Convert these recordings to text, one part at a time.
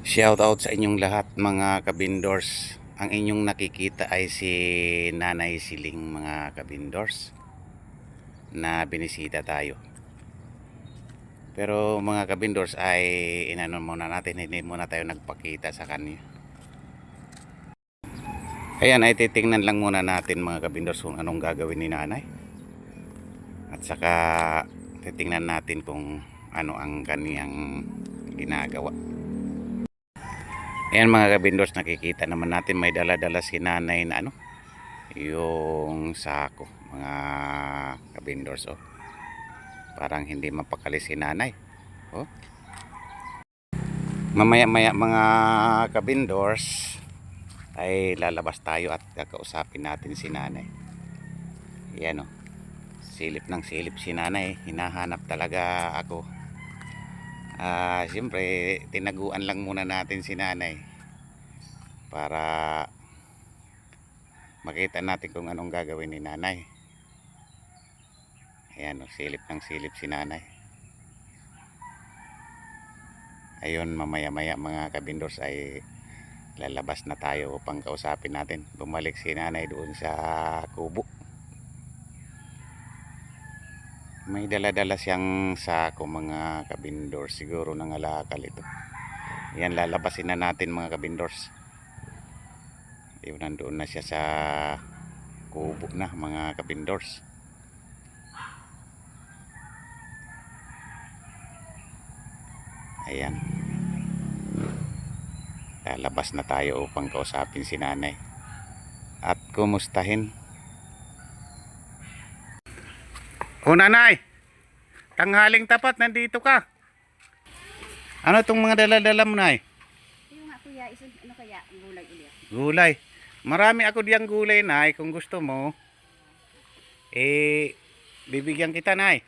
Shout out sa inyong lahat mga kabindors. Ang inyong nakikita ay si Nanay Siling mga kabindors na binisita tayo. Pero mga kabindors ay inanon muna natin, hindi muna tayo nagpakita sa kanya. Ayan ay titingnan lang muna natin mga kabindors kung anong gagawin ni Nanay. At saka titingnan natin kung ano ang kaniyang ginagawa. Ayan mga kabindors, nakikita naman natin may dala-dala si Nanay na ano, yung sako mga kabindors. Oh, parang hindi mapakali si Nanay. Oh, mamaya-maya mga kabindors ay lalabas tayo at kakausapin natin si Nanay. Ayan oh, silip ng silip si Nanay, hinahanap talaga ako. Siyempre tinaguan lang muna natin si Nanay para makita natin kung anong gagawin ni Nanay. Ayan o, silip ng silip si Nanay. Ayun, mamaya-maya mga kabindors ay lalabas na tayo upang kausapin natin. Bumalik si Nanay doon sa kubo. May dala-dala siyang sako mga kabindors, siguro nangalakal ito. Yan, lalabasin na natin mga kabindors. Ayun, nandoon na siya sa kubo na mga kabindors. Ayan, lalabas na tayo upang kausapin si Nanay at kumustahin. O Nanay, tanghaling tapat, nandito ka. Ano itong mga dala-dala mo, Nay? Yung nga kuya, ano kaya ang gulay ulit? Gulay. Marami ako diyang gulay, Nay. Kung gusto mo, bibigyan kita, Nay.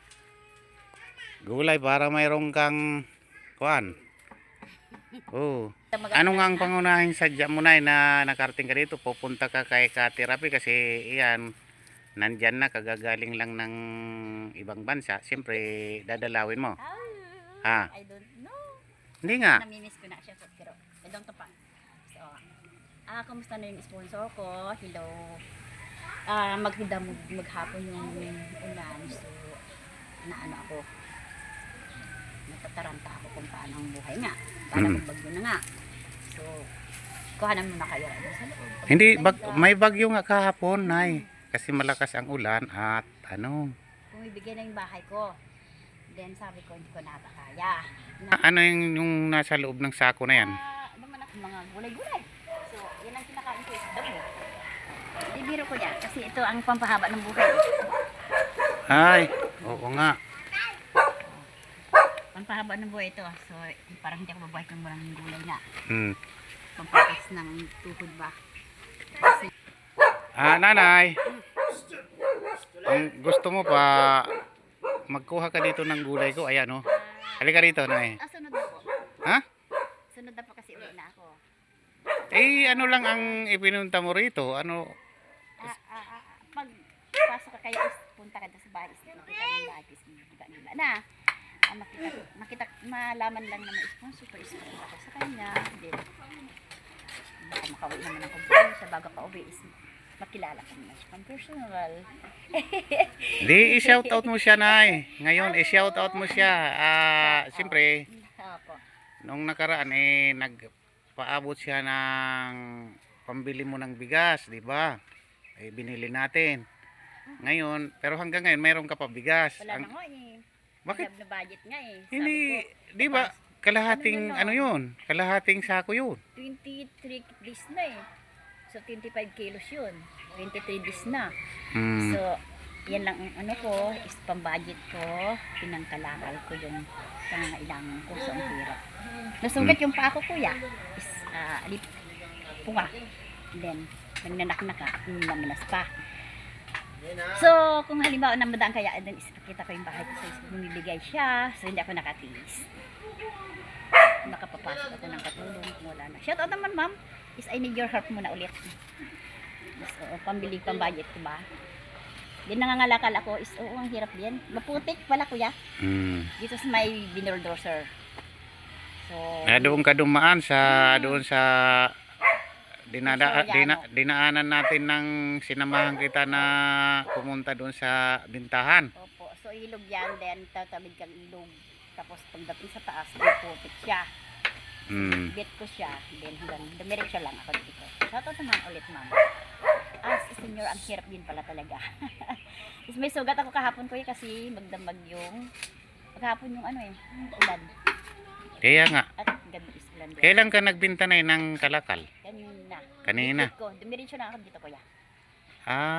Gulay para mayroong kang kuan. Oh. Ano nga ang pangunahing sadya mo, Nay, na nakarating ka dito? Pupunta ka kay ka-therapy kasi iyan, nandyan na, kagagaling lang ng ibang bansa. Siyempre, dadalawin mo. Ha? I don't know. Hindi nga. Namimiss ko na siya pero I don't know pa. So, kamusta na yung sponsor ko? Hello. Maghapon yung ulan. So, naano ako. Natataranta ako kung paano ang buhay nga. Paano kung bagyo na nga. So, kuhanan mo na kayo. Sa loob. Hindi, may bagyo nga kahapon, Nay. Kasi malakas ang ulan at ano. Bumibigay na yung bahay ko. Then sabi ko, hindi ko na kaya. Ano yung nasa loob ng sako na yan? Naman ako mga gulay-gulay. So, yan ang kinakain ko is damo. Bibiro ko yan kasi ito ang pampahaba ng buhay. Ay, oo nga. Pampahaba ng buhay ito. So, parang hindi ako babahay ng maraming gulay na. Hmm. Pampakas ng tuhod ba? Kasi, Nanay. Kung gusto mo pa, magkuha ka dito ng gulay ko. Ayan, oh. Halika rito, Nay. sunod na po. Ha? Sunod na po kasi uwi na ako. Ano lang ang ipinunta mo rito? Ano? Pag pasok ka kaya punta ka doon sa bahay. Makita mo yung bahay. Diba na. Malaman lang na ma-sponsor ko. Sponsor ako sa kanya. Then, makauwi naman ako sa bago pa uwi is makilala ko na siya personal. Di, i-shoutout mo siya, Nay. Ngayon, i-shoutout mo siya. Siyempre, nung nakaraan, nagpaabot siya ng pambili mo ng bigas, di ba? Binili natin. Ngayon, pero hanggang ngayon, mayroon ka pa bigas. Wala na nga eh. Bakit? Na budget nga eh. Hindi, di ba? Kalahating, ano yun? Kalahating sako yun. 23 days na eh. So, 25 kilos yun. 23 days na. Hmm. So, yan lang ang ano ko, is pambudget ko, pinangkalakal ko yung pangangailangan ko sa hirap. Nasugat yung pa ako kuya, is punga. Then, nagnanaknaka, naminas pa. So, kung halimbawa namadaan kaya, then is pakita ko yung bahay ko, so bumibigay siya, so hindi ako nakatiis. Nakapapasok ako ng katulong, wala na. Shout out naman ma'am, is I need your help muna ulit. So, pambili pang budget ko ba? Din nangangalakal ako is, oo, ang hirap din. Maputik pala kuya. Dito sa may binuldozer. So, Doon ka dumaan doon sa dinaanan natin ng sinamahan kita na pumunta doon sa bintahan. opo. So, ilog yan. Then, tatawid kang ilog. Tapos, pagdating sa taas, may putik siya. Mm. Bet ko siya. Then, hanggang dumiretso lang ako dito. Shoutout naman ulit, ma'am. As a senior, ang hirap din pala talaga. Is may sugat ako kahapon ko kasi magdamag yung kahapon yung ulan. Kaya nga, At gabi is ulan din. kailan ka nagbinta na ng kalakal? Kanina. Kanina. Bet ko. Dumiretso na ako dito, kuya.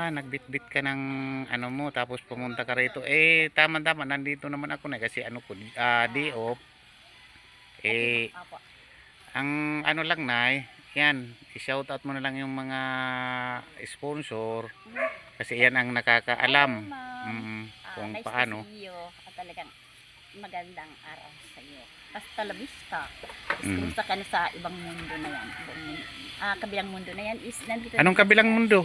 Nagbitbit ka ng mo tapos pumunta ka rito. Tama-tama nandito naman ako na kasi day off. Opo. Ang lang yan, i-shoutout mo na lang yung mga sponsor kasi yan ang nakakaalam kung Nice paano. to see you. At talagang magandang araw sa iyo. Hasta la vista. Kumusta ka na sa ibang mundo na yan? Kabilang mundo na yan is nandito. Anong kabilang mundo?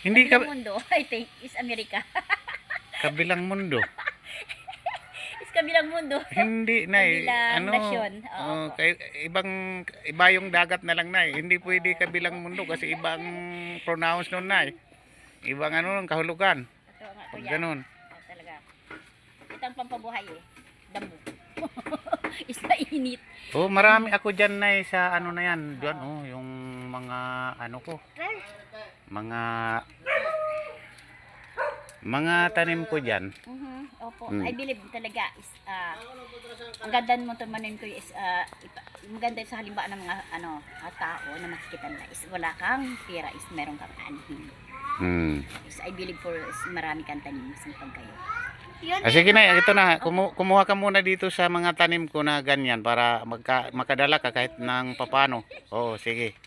Hindi ka kabilang mundo, I think, is Amerika. kabilang mundo. Is kabilang mundo. Hindi na Kabilang nasyon. iba yung dagat na lang na hindi pwede kabilang mundo kasi ibang pronounce nun na ibang ng kahulugan. Ito nga, Pag kuya. ganun. Talaga. Ito ang pampabuhay Damo. Is mainit. Marami ako dyan na sa na yan. Diyan yung mga ko. Mga tanim ko dyan. Opo. I believe talaga is ang ganda mo tumanin ko is maganda sa halimbawa ng mga tao na makikita nila is wala kang pera is meron kang anhin. Is I believe for is marami kang tanim sa pagkayo. Sige na, ito na. Kumuha ka muna dito sa mga tanim ko na ganyan para makadala ka kahit ng papano. Sige.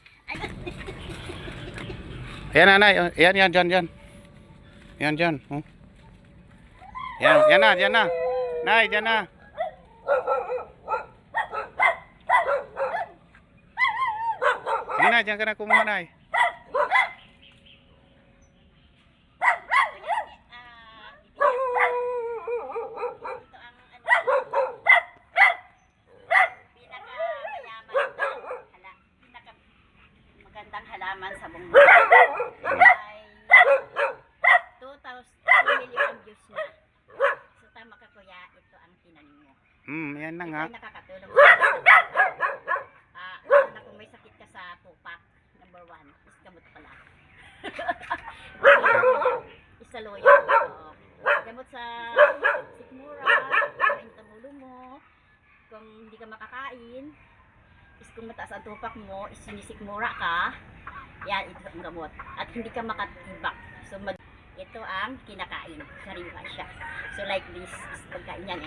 Yan nanay, yan dyan. Yan dyan. Yan na. Nay, dyan na. Sige na, dyan ka na kumuha, nay. Magandang halaman sa buong mundo. Ay 2 million views na. So tama ka kuya, ito ang tinanim mo. Yan na nga. Ito ay nakakatulong na kung may sakit ka sa tupak, number 1, is gamot pala. Isa loyo. Gamot sa sikmura, kung ang ulo mo, kung hindi ka makakain, is kung mataas ang tupak mo, is sinisikmura ka, yan, ito ang gamot. At hindi ka makatibak. So, ito ang kinakain. Sariwa siya. So, like this, is pagkain yan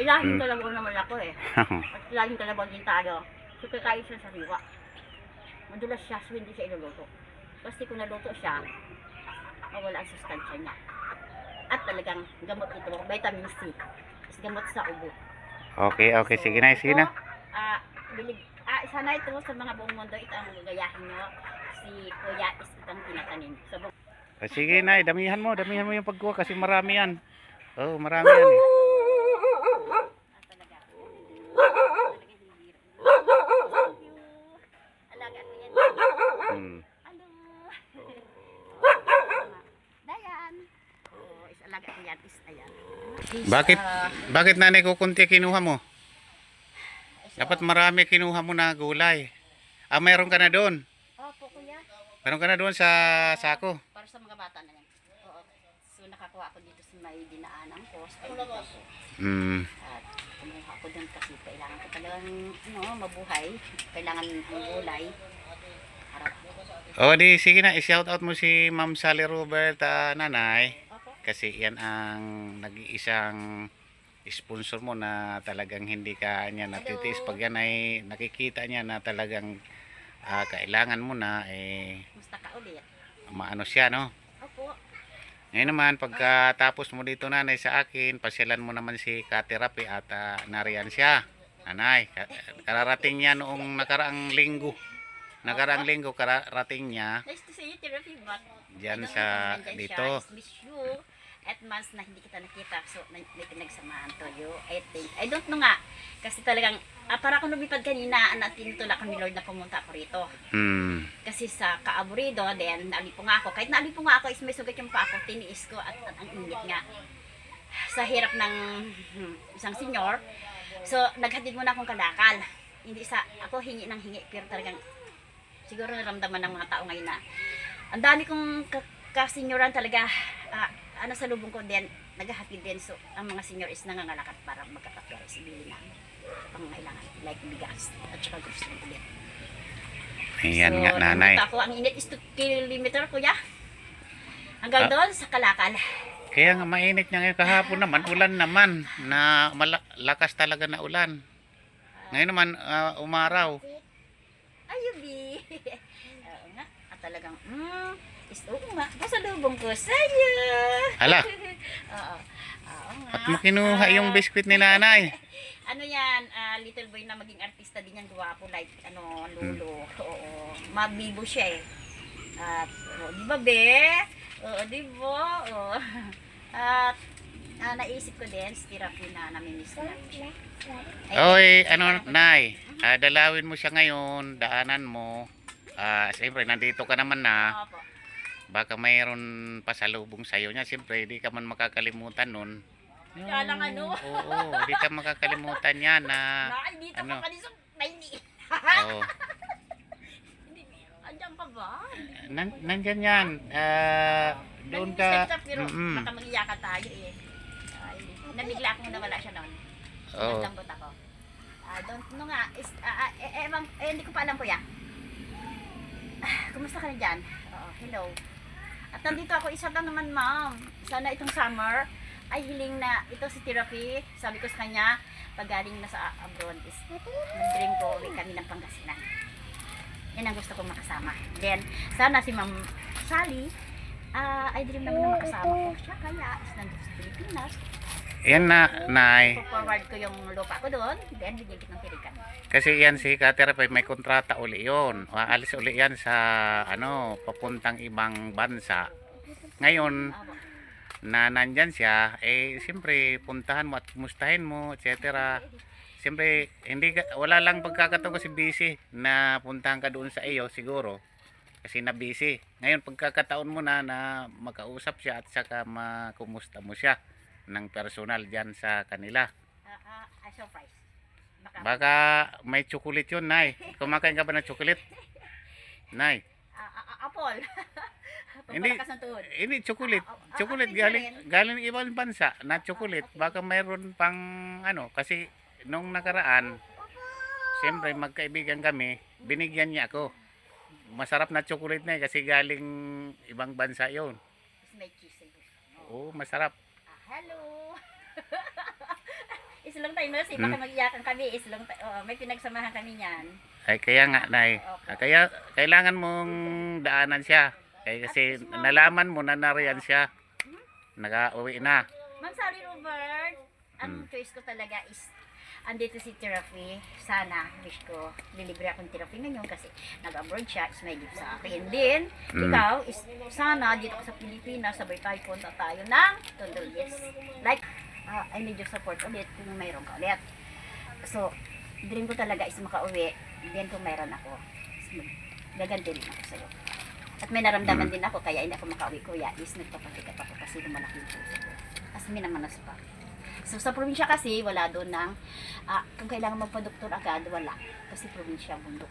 lahing talabaw naman ako At lahing talabaw din tayo. So, kakain siya sariwa. Madulas siya, so hindi siya iluluto. Kasi kung naluto siya, mawala ang sustansya niya. At talagang gamot ito, vitamin C. Is gamot sa ubo. Okay. Sige na. Sana ito sa mga buong mundo, ito ang gagayahin nyo. Si Kuya is itang tinatanim. Sige na, damihan mo yung pagkuha kasi marami yan. Marami yan Talaga. Alaga ko yan. Hello. Dayan. Is alaga ko yan. Is ayan. Bakit nanay ko kunti kinuha mo? Dapat marami kinuha mo na gulay. Mayroon ka na doon. Opo, kuya. Meron ka na doon sa sako. Para sa mga bata na yan. Oo. So, nakakuha ako dito sa may dinaanan ko. Sa kaibigan ko. At kumuha ako doon kasi kailangan ko talagang mabuhay. Kailangan ng gulay. Sige na, i-shoutout mo si Ma'am Sally Robert, nanay. Opo. Kasi yan ang nag-iisang sponsor mo na talagang hindi ka niya natitiis. Pag yan ay nakikita niya na talagang kailangan mo na Musta ka ulit? maano siya, no? Opo. Ngayon naman, pagkatapos mo dito nanay sa akin, pasyalan mo naman si Katerapi at nariyan siya. Nanay, kararating niya noong nakaraang linggo. Kararating niya Nice to see you, Therapy. diyan sa dito. Miss you. 8 months na hindi kita nakita. So, may pinagsamahan to you. I don't know nga. Kasi talagang, para akong lumipad kanina, tinutulak ko ni Lord na pumunta ako rito. Kasi sa kaaburido, then nalipo nga ako. Kahit nalipo nga ako, is may sugat yung pa ako, tiniis ko at ang init nga. Sa hirap ng isang senior. So, naghatid muna akong kalakal. Hindi ako hingi ng hingi, pero talagang, siguro naramdaman ng mga tao ngayon na, ang dami kong kasenyoran talaga, sa lubong ko din, naghahatid din. So, ang mga senior is nangangalakad para magkakapera sa bili na pangangailangan, like bigas at saka gusto ng ulit. Ayan So, nga, nanay. Ako, ang init is 2 kilometer, kuya. Hanggang doon sa Kalakal. Kaya nga mainit niya ngayon, kahapon naman, ulan naman, na lakas talaga na ulan. Ngayon naman, umaraw. Ayubi. Oo nga, talagang, oo nga, pasalubong ko sa'yo. Hala. Oo. Oo nga. At makinuha yung biskwit ni nanay. Ano yan, little boy na maging artista din yan, guwapo, like, lolo. Oo, mabibo siya eh. At, di ba be? Oo, di ba? Oo. At, naisip ko din, therapy na namimiss na. Oy, nay, dalawin mo siya ngayon, daanan mo. Siyempre, nandito ka naman na. Opo. Baka mayroon pasalubong sa'yo niya. Siyempre, di ka man makakalimutan nun. Kaya lang Oo, di ka makakalimutan yan na dito ano? ka kanisa, hindi. Oo. Andiyan ka ba? Nandyan yan. Doon ka. Pero baka mag-iyakan tayo eh. Ay, nabigla akong nawala siya noon. Oo. Nagambot ako. Don't know nga. Hindi ko pa alam, kuya. Kumusta ka na dyan? Hello. At nandito ako, isa lang naman, ma'am. Sana itong summer ay hiling na ito si therapy. Sabi ko sa kanya, pag galing na sa abroad is mag-dream ko uwi kami ng Pangasinan. Yan ang gusto kong makasama. Then, sana si Ma'am Sally, ay dream naman na makasama ko siya. Kaya, is nandito sa Pilipinas. Yan na, nay. Forward ko yung lupa ko doon. Then, bigyan kita ng tirikan. Kasi yan si Katerapay, may kontrata uli yun. Aalis uli yan sa, papuntang ibang bansa. Ngayon, na nandyan siya, siyempre, puntahan mo at kumustahin mo, etc. Siyempre, wala lang pagkakataon kasi busy na puntahan ka doon sa iyo, siguro. Kasi na busy. Ngayon, pagkakataon mo na makausap siya at saka makumusta mo siya ng personal dyan sa kanila. Surprise. Baka may chocolate yun, nay. Kumakain ka ba ng chocolate? Nay. Apple. Hindi chocolate. Chocolate galing ibang bansa na chocolate. Baka mayroon pang kasi nung nakaraan, siyempre magkaibigan kami, binigyan niya ako. Masarap na chocolate na kasi galing ibang bansa yun. May cheese. Oo, masarap. Hello. Isulong tayo, Mercy. Baka mag-iyakan kami. May pinagsamahan kami niyan. Ay, kaya nga, nay. Kaya, kailangan mong daanan siya. Kasi nalaman mo na nariyan siya. Nag-uwi na. Ma'am Sally Robert, ang choice ko talaga is andito si therapy. Sana, wish ko, lilibre akong therapy ngayon kasi nag-abroad siya, is may gift sa akin. Then, ikaw, is sana dito ka sa Pilipinas, sabay tayo, punta tayo ng Tondo, yes. Like, I need your support ulit kung mayroon ka ulit. So, dream ko talaga is makauwi. Then kung mayroon ako, gaganti rin ako sa'yo. At may naramdaman din ako, kaya hindi ako makauwi, kuya, is nagpapatikat ako kasi lumalaki yung puso ko. Kasi minamanas pa. So, sa probinsya kasi, wala doon ng, kung kailangan magpa-doktor agad, wala. Kasi probinsya, bundok.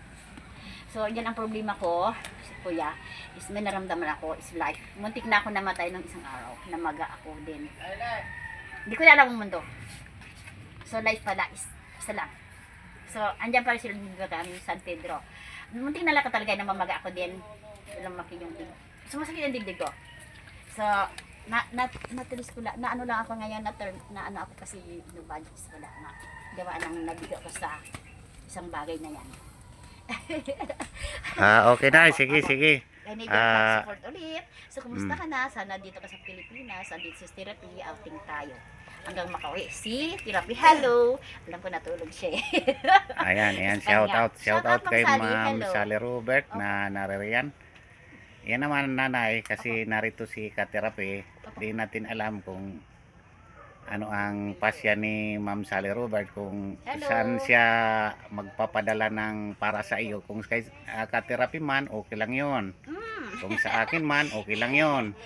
So, yan ang problema ko, kuya, is may naramdaman ako, is life. Muntik na ako namatay ng isang araw, namaga ako din. Hindi ko na alam ang mundo. So, life pala is isa lang. So, andyan pa rin sila kami, San Pedro. Muntik na lang ka talaga na mamaga ako din. Lumaki yung dibdib. Sumasakit yung dibdib ko. So, natulis ko lang, na ano lang ako ngayon, na ano ako kasi no budgets wala na. Gawaan lang nabigo ko sa isang bagay na yan. Okay na, sige. I need your support ulit. So, kumusta ka na? Sana dito ka sa Pilipinas. Andito sa therapy, outing tayo. Hanggang makauwi. Si therapy, hello! Alam ko natulog siya eh. Ayan, shout out kay Ma'am Sally, Ma'am hello. Sally Robert na naririyan. Yan naman nanay, kasi narito si Katerapi, di natin alam kung ano ang pasya ni Ma'am Sally Robert, kung Hello. saan siya magpapadala ng para sa iyo. Kung kay Katerapi man, okay lang yon. Kung sa akin man, okay lang yon.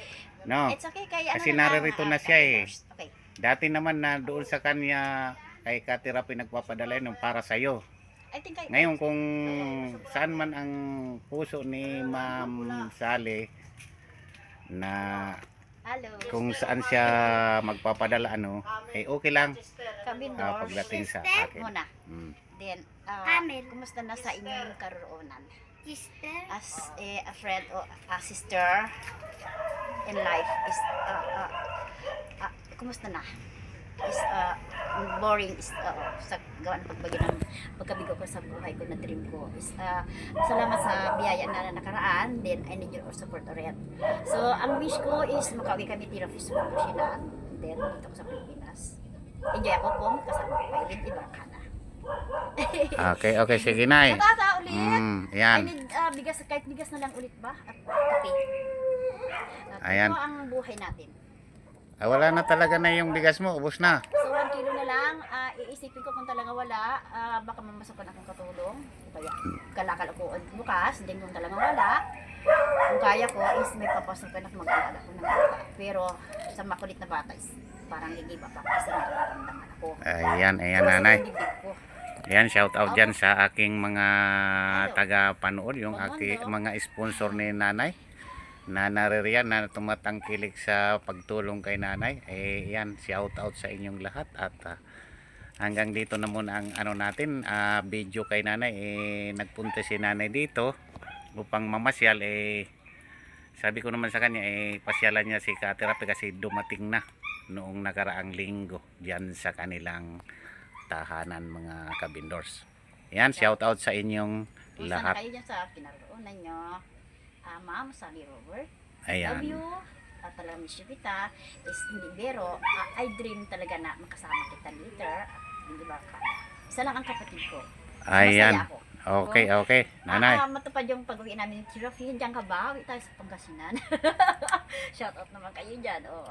No? It's okay kay ano Kasi na lang, naririto na siya eh. Okay. Dati naman na doon sa kanya, kay Katerapi nagpapadala ng para sa iyo. I think Ngayon kung saan man ang puso ni Ma'am Sally na Hello. kung saan siya magpapadala ano, eh okay lang Kabindor. pagdating sa akin. Muna. Mm. Then, kumusta na sa inyong karoonan? Sister? As a friend o a sister in life is kumusta na? Is boring is sa gawa ng pagkabigo ko sa buhay ko na dream ko is salamat sa biyaya na nakaraan, then I need your support ulit. So ang wish ko is makauwi kami tira sa Pangasinan, then dito ko sa Pilipinas. Enjoy ako kung kasama ko kayo, then iba ka na. Okay, okay, sige nay. Matata ulit. Yan. I need bigas, kahit bigas na lang ulit ba? At kape. Ayan. Ito ang buhay natin. Wala na talaga na yung bigas mo, ubos na. So 1 kilo na lang, iisipin ko kung talaga wala, baka mamasukan akong katulong. Kaya kalakal ako bukas, din kung talaga wala. Kung kaya ko is may papasukan ako mag-alaga ko ng bata. Pero sa makulit na bata is parang gigiba pa kasi nararamdaman ako. Ayan, ayan nanay. Sa dibdib ko. Ayan, shout out dyan sa aking mga taga-panood, yung mga sponsor ni nanay na naririyan na tumatangkilik sa pagtulong kay nanay. Eh yan, shout out sa inyong lahat. At hanggang dito na muna ang ano natin, video kay nanay. Nagpunta si nanay dito upang mamasyal. Sabi ko naman sa kanya, pasyalan niya si Katerapi kasi dumating na noong nakaraang linggo dyan sa kanilang tahanan, mga kabindors. Yan, shout out sa inyong Kung lahat. sana kayo dyan sa kinaroonan nyo, Ma'am Sally Robert, love Ayan. you. At talaga miss you kita. Is hindi biro, I dream talaga na makasama kita later. Hindi ba ka? Isa lang ang kapatid ko. Ayan. Masaya ako. Okay, okay. Nanay. Matupad yung pag-uwi namin ni Tirafi. Diyan ka ba? Uwi tayo sa Pangasinan. Shout out naman kayo dyan. Oh.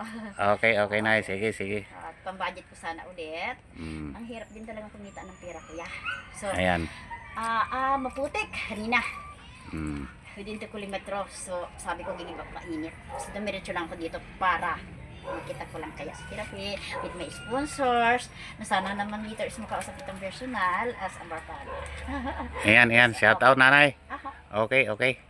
Okay, okay na. Sige, sige. At pang-budget ko sana ulit. Mm. Ang hirap din talaga kumita ng pera, kuya. So, Ayan. maputik. Kanina. Mm. Within 2 kilometro. So, sabi ko, gigibak mainit. So, dumiretso lang ko dito para makita ko lang kaya sa therapy with my sponsors na sana naman later is makausap itong personal as a barkada. Ayan, ayan. Shout out nanay. Aha. Okay, okay.